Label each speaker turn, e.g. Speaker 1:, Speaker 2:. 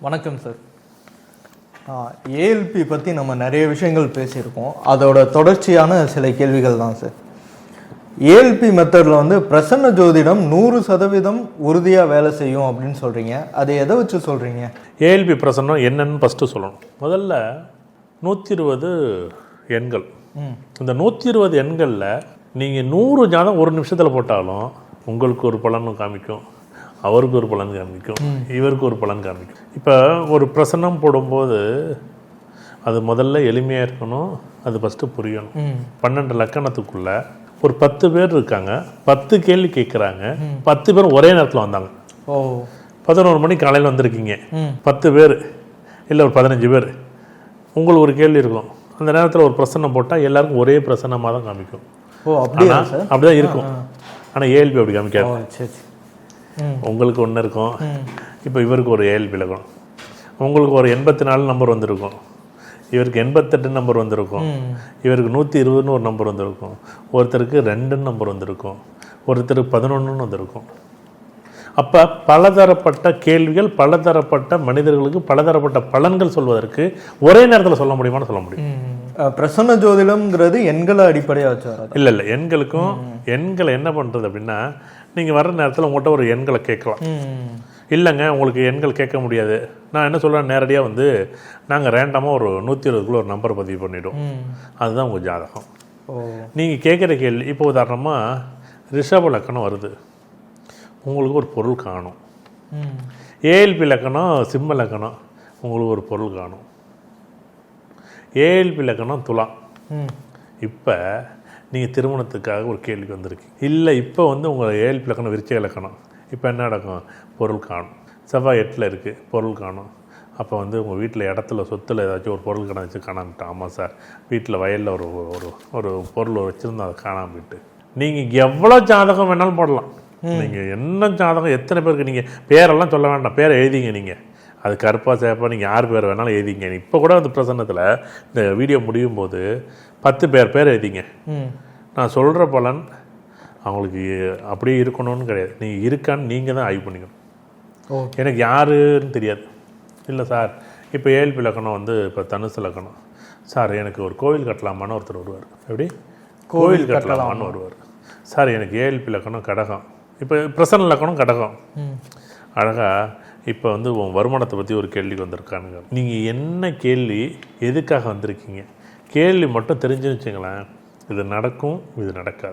Speaker 1: வணக்கம் sir. ALP பற்றி நம்ம நிறைய விஷயங்கள் பேசியிருக்கோம். அதோட தொடர்ச்சியான சில கேள்விகள் தான் சார். ஏஎல்பி மெத்தடில் வந்து பிரசன்ன ஜோதிடம் 100% உறுதியாக வேலை செய்யும் அப்படின்னு சொல்கிறீங்க. அதை எதை வச்சு சொல்கிறீங்க?
Speaker 2: ஏஎல்பி பிரசன்னம் என்னன்னு ஃபஸ்ட்டு சொல்லணும். முதல்ல 120 எண்கள். இந்த 120 எண்களில் நீங்கள் 100 ஜாதகம் ஒரு நிமிஷத்தில் போட்டாலும் உங்களுக்கு ஒரு பலன் காமிக்கும், அவருக்கு ஒரு பலன் காமிக்கும், இவருக்கு ஒரு பலன் காமிக்கும். இப்போ ஒரு பிரசன்னம் போடும்போது அது முதல்ல எளிமையாக இருக்கணும், அது ஃபஸ்ட்டு புரியணும். 12 லக்கணத்துக்குள்ள ஒரு 10 பேர் இருக்காங்க, 10 கேள்வி கேட்குறாங்க, 10 பேர் ஒரே நேரத்தில் வந்தாங்க. 11 மணிக்கு காலையில் வந்திருக்கீங்க, 10 பேர் இல்லை ஒரு 15 பேர், உங்களுக்கு ஒரு கேள்வி இருக்கும். அந்த நேரத்தில் ஒரு பிரசன்னம் போட்டால் எல்லாருக்கும் ஒரே பிரசன்னமாக தான் காமிக்கும். அப்படிதான் இருக்கும். ஆனால் ஏஎல்பி அப்படி காமிக்காது. உங்களுக்கு ஒன்று இருக்கும், இப்போ இவருக்கு ஒரு ஏஎல்பி இருக்கும், உங்களுக்கு ஒரு 84 நம்பர் வந்திருக்கும், இவருக்கு 88 நம்பர் வந்திருக்கும், இவருக்கு 120 ஒரு நம்பர் வந்திருக்கும், ஒருத்தருக்கு 2 நம்பர் வந்திருக்கும், ஒருத்தருக்கு 11 வந்திருக்கும். அப்போ பலதரப்பட்ட கேள்விகள், பலதரப்பட்ட மனிதர்களுக்கு பலதரப்பட்ட பலன்கள் சொல்வதற்கு ஒரே நேரத்தில் சொல்ல முடியுமான்னு சொல்ல முடியும்.
Speaker 1: பிரசன்ன ஜோதிடம்ங்கிறது எண்களை அடிப்படையாக வச்சு
Speaker 2: இல்லை எண்களுக்கும் எண்களை என்ன பண்ணுறது அப்படின்னா, நீங்கள் வர்ற நேரத்தில் உங்கள்கிட்ட ஒரு எண்களை கேட்கலாம். இல்லைங்க உங்களுக்கு எண்கள் கேட்க முடியாது, நான் என்ன சொல்கிறேன், நேரடியாக வந்து நாங்கள் ரேண்டமாக ஒரு 120க்குள்ள ஒரு நம்பர் பதிவு பண்ணிவிடுவோம், அதுதான் உங்கள் ஜாதகம். நீங்கள் கேட்குற கேள்வி, இப்போ உதாரணமாக ரிஷப லக்கணம் வருது, உங்களுக்கு ஒரு பொருள் காணும். ஏஎல்பி லக்கணம் சிம்ம லக்கணம், உங்களுக்கு ஒரு பொருள் காணும். ஏஎல்பி லக்கணம் துலா, இப்போ நீங்கள் திருமணத்துக்காக ஒரு கேள்விக்கு வந்திருக்கீங்க. இல்லை இப்போ வந்து உங்கள் ஏஎல்பி லக்கணம் விருச்சிக லக்கணம், இப்போ என்ன நடக்கும், பொருள் காணும். செவ்வாய் 8ல் இருக்குது, பொருள் காணும். அப்போ வந்து உங்கள் வீட்டில் இடத்துல சொத்தில் ஏதாச்சும் ஒரு பொருள் கிடந்துச்சு காணாமட்டேன். ஆமாம் சார், வீட்டில் வயலில் ஒரு ஒரு பொருள் வச்சுருந்தோம், அதை காணாம போயிட்டு. நீங்கள் எவ்வளோ ஜாதகம் வேணாலும் போடலாம், நீங்கள் என்ன ஜாதகம் எத்தனை பேருக்கு, நீங்கள் பேரெல்லாம் சொல்ல வேண்டாம், பேரை எழுதிங்க. நீங்கள் அது கருப்பா சேப்பா நீங்கள் யார் பேர் வேணாலும் எழுதிங்க. இப்போ கூட அந்த பிரசன்னத்தில் இந்த வீடியோ முடியும் போது 10 பேர் எழுதிங்க. நான் சொல்கிற பலன் அவங்களுக்கு அப்படியே இருக்கணும்னு கிடையாது, நீங்கள் இருக்கான்னு நீங்கள் தான் ஆய்வு பண்ணிக்கணும். எனக்கு யாருன்னு தெரியாது. இல்லை சார், இப்போ ஏஎல்பி லக்கணம் வந்து இப்போ தனுசு லக்கணம், சார் எனக்கு ஒரு கோவில் கட்டலாமான்னு ஒருத்தர் வருவார். எப்படி கோவில் கட்டலாமான்னு வருவார். சார் எனக்கு ஏஎல்பி லக்கணம் கடகம், இப்போ பிரசன்ன லக்கணம் கடகம். அழகா இப்போ வந்து உன் வருமானத்தை பற்றி ஒரு கேள்விக்கு வந்திருக்கானுங்க. நீங்கள் என்ன கேள்வி, எதுக்காக வந்திருக்கீங்க, கேள்வி மட்டும் தெரிஞ்சுன்னு வச்சுங்களேன், இது நடக்கும், இது நடக்காது.